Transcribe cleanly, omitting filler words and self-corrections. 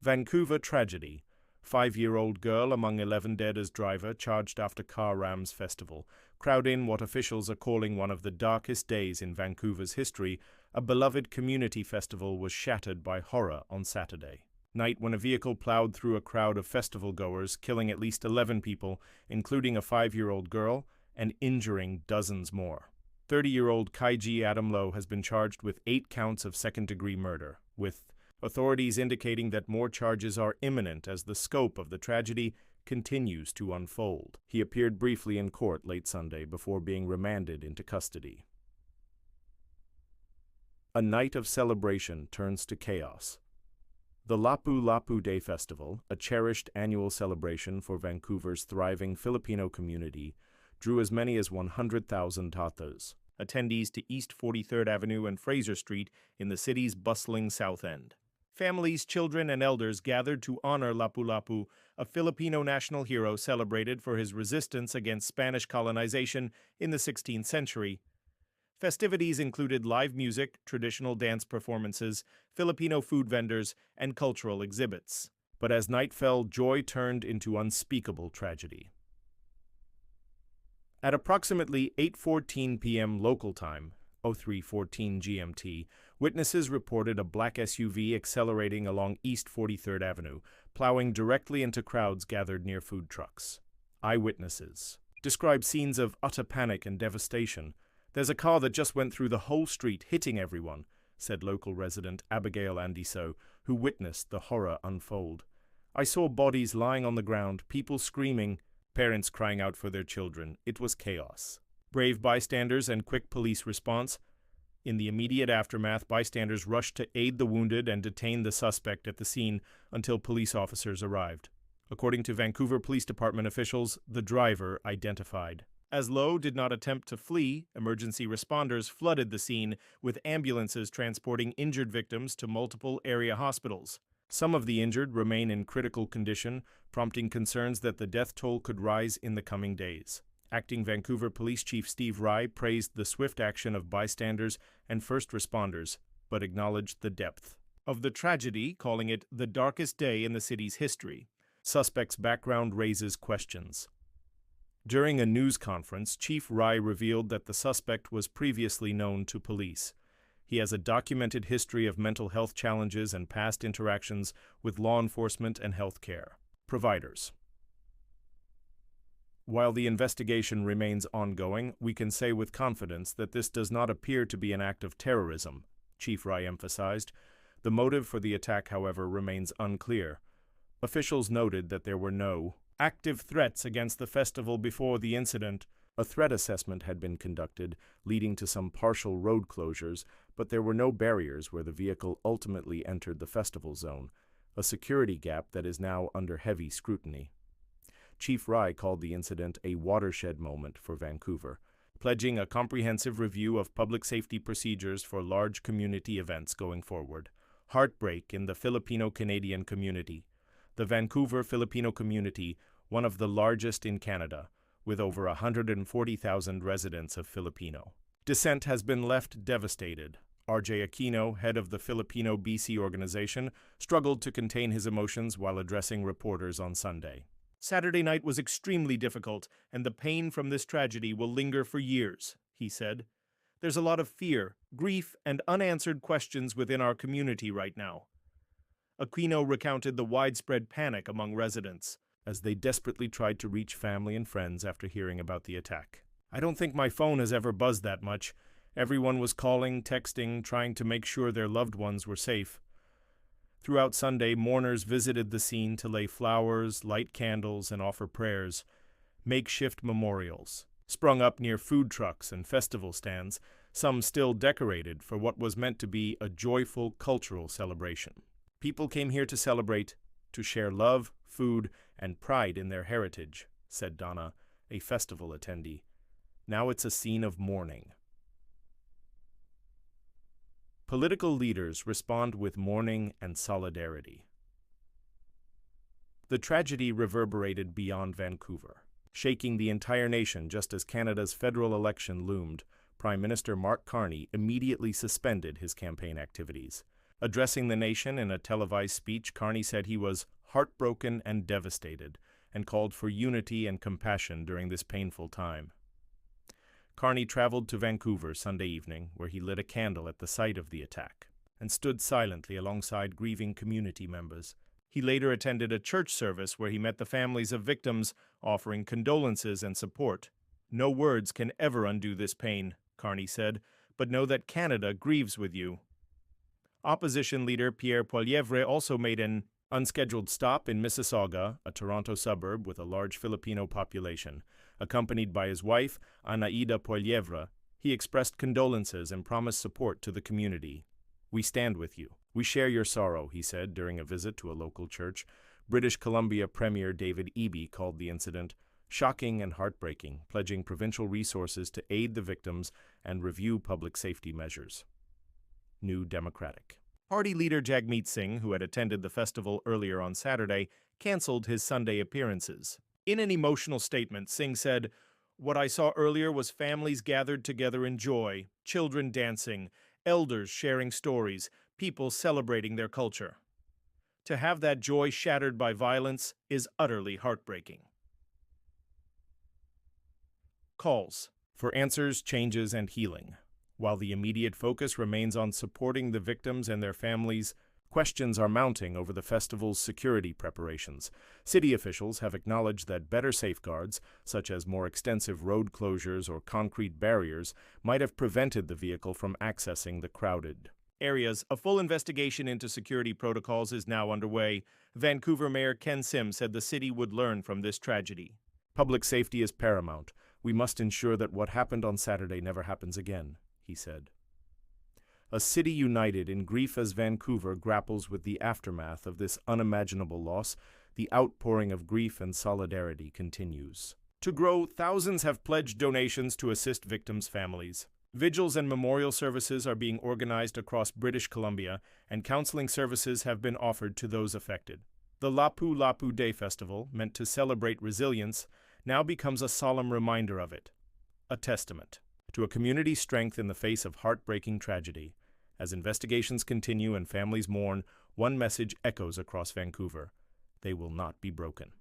Vancouver tragedy. 5-year-old girl among 11 dead as driver charged after car rams festival. Crowd in what officials are calling one of the darkest days in Vancouver's history. A beloved community festival was shattered by horror on Saturday night when a vehicle plowed through a crowd of festival-goers, killing at least 11 people, including a 5-year-old girl, and injuring dozens more. 30-year-old Kaiji Adamlo has been charged with 8 counts of second-degree murder, with authorities indicating that more charges are imminent as the scope of the tragedy continues to unfold. He appeared briefly in court late Sunday before being remanded into custody. A night of celebration turns to chaos. The Lapu Lapu Day Festival, a cherished annual celebration for Vancouver's thriving Filipino community, drew as many as 100,000 tatas, attendees to East 43rd Avenue and Fraser Street in the city's bustling South End. Families, children, and elders gathered to honor Lapu Lapu, a Filipino national hero celebrated for his resistance against Spanish colonization in the 16th century. Festivities included live music, traditional dance performances, Filipino food vendors, and cultural exhibits. But as night fell, joy turned into unspeakable tragedy. At approximately 8:14 p.m. local time, 03:14 GMT, witnesses reported a black SUV accelerating along East 43rd Avenue, plowing directly into crowds gathered near food trucks. Eyewitnesses described scenes of utter panic and devastation. "There's a car that just went through the whole street, hitting everyone," said local resident Abigail Andiso, who witnessed the horror unfold. "I saw bodies lying on the ground, people screaming, parents crying out for their children. It was chaos." Brave bystanders and quick police response. In the immediate aftermath, bystanders rushed to aid the wounded and detain the suspect at the scene until police officers arrived. According to Vancouver Police Department officials, the driver identified. As Lowe did not attempt to flee, emergency responders flooded the scene with ambulances transporting injured victims to multiple area hospitals. Some of the injured remain in critical condition, prompting concerns that the death toll could rise in the coming days. Acting Vancouver Police Chief Steve Rye praised the swift action of bystanders and first responders, but acknowledged the depth of the tragedy, calling it the darkest day in the city's history. Suspect's background raises questions. During a news conference, Chief Rye revealed that the suspect was previously known to police. He has a documented history of mental health challenges and past interactions with law enforcement and healthcare providers. While the investigation remains ongoing, we can say with confidence that this does not appear to be an act of terrorism, Chief Rye emphasized. The motive for the attack, however, remains unclear. Officials noted that there were no active threats against the festival before the incident. A threat assessment had been conducted, leading to some partial road closures, but there were no barriers where the vehicle ultimately entered the festival zone, a security gap that is now under heavy scrutiny. Chief Rye called the incident a watershed moment for Vancouver, pledging a comprehensive review of public safety procedures for large community events going forward. Heartbreak in the Filipino-Canadian community. The Vancouver Filipino community, one of the largest in Canada, with over 140,000 residents of Filipino descent, has been left devastated. RJ Aquino, head of the Filipino-BC organization, struggled to contain his emotions while addressing reporters on Sunday. "Saturday night was extremely difficult, and the pain from this tragedy will linger for years," he said. "There's a lot of fear, grief, and unanswered questions within our community right now." Aquino recounted the widespread panic among residents as they desperately tried to reach family and friends after hearing about the attack. "I don't think my phone has ever buzzed that much. Everyone was calling, texting, trying to make sure their loved ones were safe." Throughout Sunday, mourners visited the scene to lay flowers, light candles, and offer prayers. Makeshift memorials sprung up near food trucks and festival stands, some still decorated for what was meant to be a joyful cultural celebration. "People came here to celebrate, to share love, food, and pride in their heritage," said Donna, a festival attendee. "Now it's a scene of mourning." Political leaders respond with mourning and solidarity. The tragedy reverberated beyond Vancouver, shaking the entire nation just as Canada's federal election loomed. Prime Minister Mark Carney immediately suspended his campaign activities. Addressing the nation in a televised speech, Carney said he was heartbroken and devastated, and called for unity and compassion during this painful time. Carney traveled to Vancouver Sunday evening, where he lit a candle at the site of the attack, and stood silently alongside grieving community members. He later attended a church service where he met the families of victims, offering condolences and support. "No words can ever undo this pain," Carney said, "but know that Canada grieves with you." Opposition leader Pierre Poilievre also made an unscheduled stop in Mississauga, a Toronto suburb with a large Filipino population. Accompanied by his wife, Anaida Poilievre, he expressed condolences and promised support to the community. "We stand with you. We share your sorrow," he said during a visit to a local church. British Columbia Premier David Eby called the incident shocking and heartbreaking, pledging provincial resources to aid the victims and review public safety measures. New Democratic Party leader Jagmeet Singh, who had attended the festival earlier on Saturday, cancelled his Sunday appearances. In an emotional statement, Singh said, "What I saw earlier was families gathered together in joy, children dancing, elders sharing stories, people celebrating their culture. To have that joy shattered by violence is utterly heartbreaking." Calls for answers, changes, and healing. While the immediate focus remains on supporting the victims and their families, questions are mounting over the festival's security preparations. City officials have acknowledged that better safeguards, such as more extensive road closures or concrete barriers, might have prevented the vehicle from accessing the crowded areas. A full investigation into security protocols is now underway. Vancouver Mayor Ken Sim said the city would learn from this tragedy. "Public safety is paramount. We must ensure that what happened on Saturday never happens again," he said. A city united in grief as Vancouver grapples with the aftermath of this unimaginable loss, the outpouring of grief and solidarity continues. To grow, thousands have pledged donations to assist victims' families. Vigils and memorial services are being organized across British Columbia, and counseling services have been offered to those affected. The Lapu Lapu Day Festival, meant to celebrate resilience, now becomes a solemn reminder of it, a testament to a community's strength in the face of heartbreaking tragedy. As investigations continue and families mourn, one message echoes across Vancouver: they will not be broken.